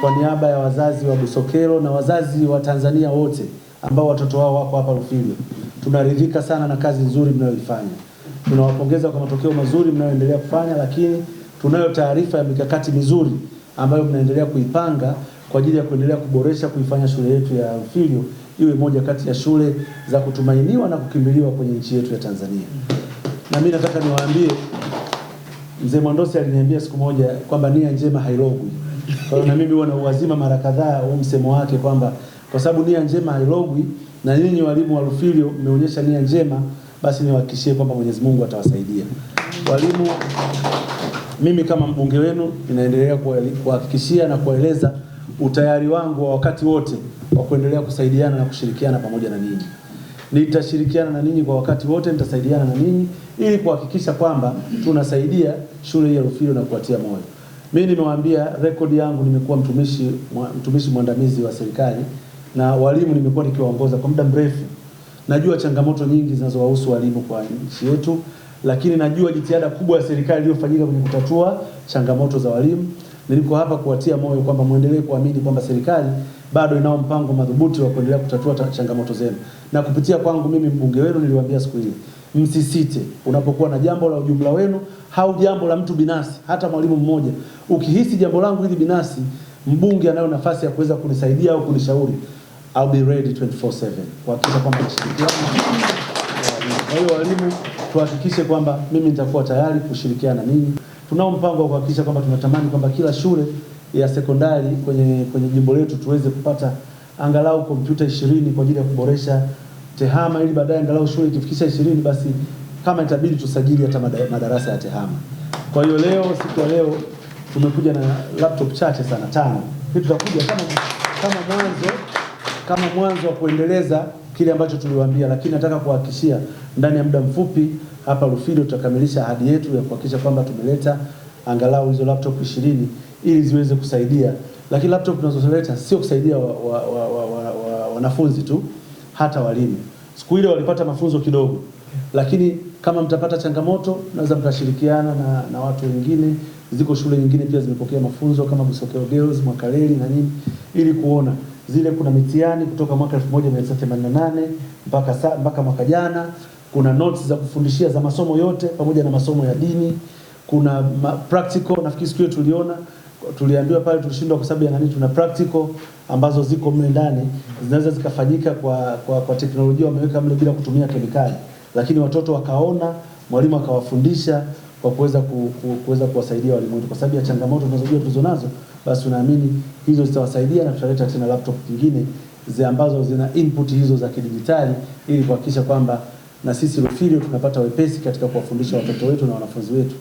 kwa niaba ya wazazi wa Busokelo na wazazi wa Tanzania wote ambao watoto wao wako hapa Rufilio, tunaridhika sana na kazi nzuri mnayoifanya. Tunawapongeza kwa matokeo mazuri mnayoendelea kufanya, lakini tunayo taarifa ya mikakati mizuri ambayo mnaendelea kuipanga kwa ajili ya kuendelea kuboresha kuifanya shule yetu ya Rufilio iwe moja kati ya shule za kutumainiwa na kukimbiliwa kwenye nchi yetu ya Tanzania. Na mimi nataka niwaambie, Mzee Mwandosi aliniambia siku moja kwamba nia njema hailogwi. Kwa hiyo na mimi huwa na uwazima mara kadhaa msemo wake kwamba kwa sababu nia njema hailogwi na nyinyi walimu wa Rufilio mmeonyesha nia njema, basi niwahakikishie kwamba Mwenyezi Mungu atawasaidia. Walimu, mimi kama mbunge wenu ninaendelea kuhakikishia na kueleza utayari wangu wa wakati wote wa kuendelea kusaidiana na kushirikiana pamoja na ninyi. Nitashirikiana na ninyi kwa wakati wote, nitasaidiana na ninyi ili kuhakikisha kwamba tunasaidia shule ya Rufilio na kuatia moyo. Mimi nimewaambia rekodi yangu, nimekuwa mtumishi mwandamizi wa serikali na walimu nimekuwa nikiwaongoza kwa muda mrefu. Najua changamoto nyingi zinazowahusu walimu kwa nchi yetu, lakini najua jitihada kubwa ya serikali iliyofanyika kwenye kutatua changamoto za walimu. Niliko hapa kuwatia moyo kwamba muendelee kuamini kwamba serikali bado inao mpango madhubuti wa kuendelea kutatua changamoto zenu. Na kupitia kwangu mimi mbunge wenu niliwaambia siku ile, msisite unapokuwa na jambo la ujumla wenu au jambo la mtu binafsi, hata mwalimu mmoja. Ukihisi jambo langu hili binafsi, mbunge anayo nafasi ya kuweza kunisaidia au kunishauri. I'll be ready 24/7 kuhakikisha kwamba nashirikiana. Kwa hiyo walimu, tuhakikishe kwamba mimi nitakuwa tayari kushirikiana na ninyi. Tunao mpango wa kuhakikisha kwamba tunatamani kwamba kila shule ya sekondari kwenye jimbo letu tuweze kupata angalau kompyuta 20 kwa ajili ya kuboresha tehama, ili baadaye angalau shule ikifikisha 20 basi kama itabidi tusajili hata madarasa ya tehama. Kwa hiyo leo, siku ya leo tumekuja na laptop chache sana, 5. Hii tutakuja kama mwanzo wa kuendeleza kile ambacho tuliwaambia, lakini nataka kuhakikishia ndani ya muda mfupi hapa Rufilio tutakamilisha ahadi yetu ya kuhakikisha kwamba tumeleta angalau hizo laptop 20 ili ziweze kusaidia. Lakini laptop tunazoleta sio kusaidia wanafunzi tu, hata walimu. Siku ile walipata mafunzo kidogo, lakini kama mtapata changamoto naweza mkashirikiana na watu wengine. Ziko shule nyingine pia zimepokea mafunzo kama Busokelo Girls, Mwakaleli na nini, ili kuona zile kuna mitihani kutoka mwaka 1988 mpaka mwaka jana. Kuna notes za kufundishia za masomo yote pamoja na masomo ya dini. Kuna practical, nafikiri siku hiyo tuliambiwa pale tulishindwa kwa sababu ya nani, tuna practical ambazo ziko mle ndani zinaweza zikafanyika kwa teknolojia wameweka mle bila kutumia kemikali, lakini watoto wakaona, mwalimu akawafundisha kwa kuweza kuwasaidia walimu wetu. Kwa sababu ya changamoto tunazojua tulizonazo, basi tunaamini hizo zitawasaidia na tutaleta tena laptop nyingine ambazo zina input hizo za kidijitali ili kuhakikisha kwamba na sisi Rufilio tunapata wepesi katika kuwafundisha watoto wetu na wanafunzi wetu.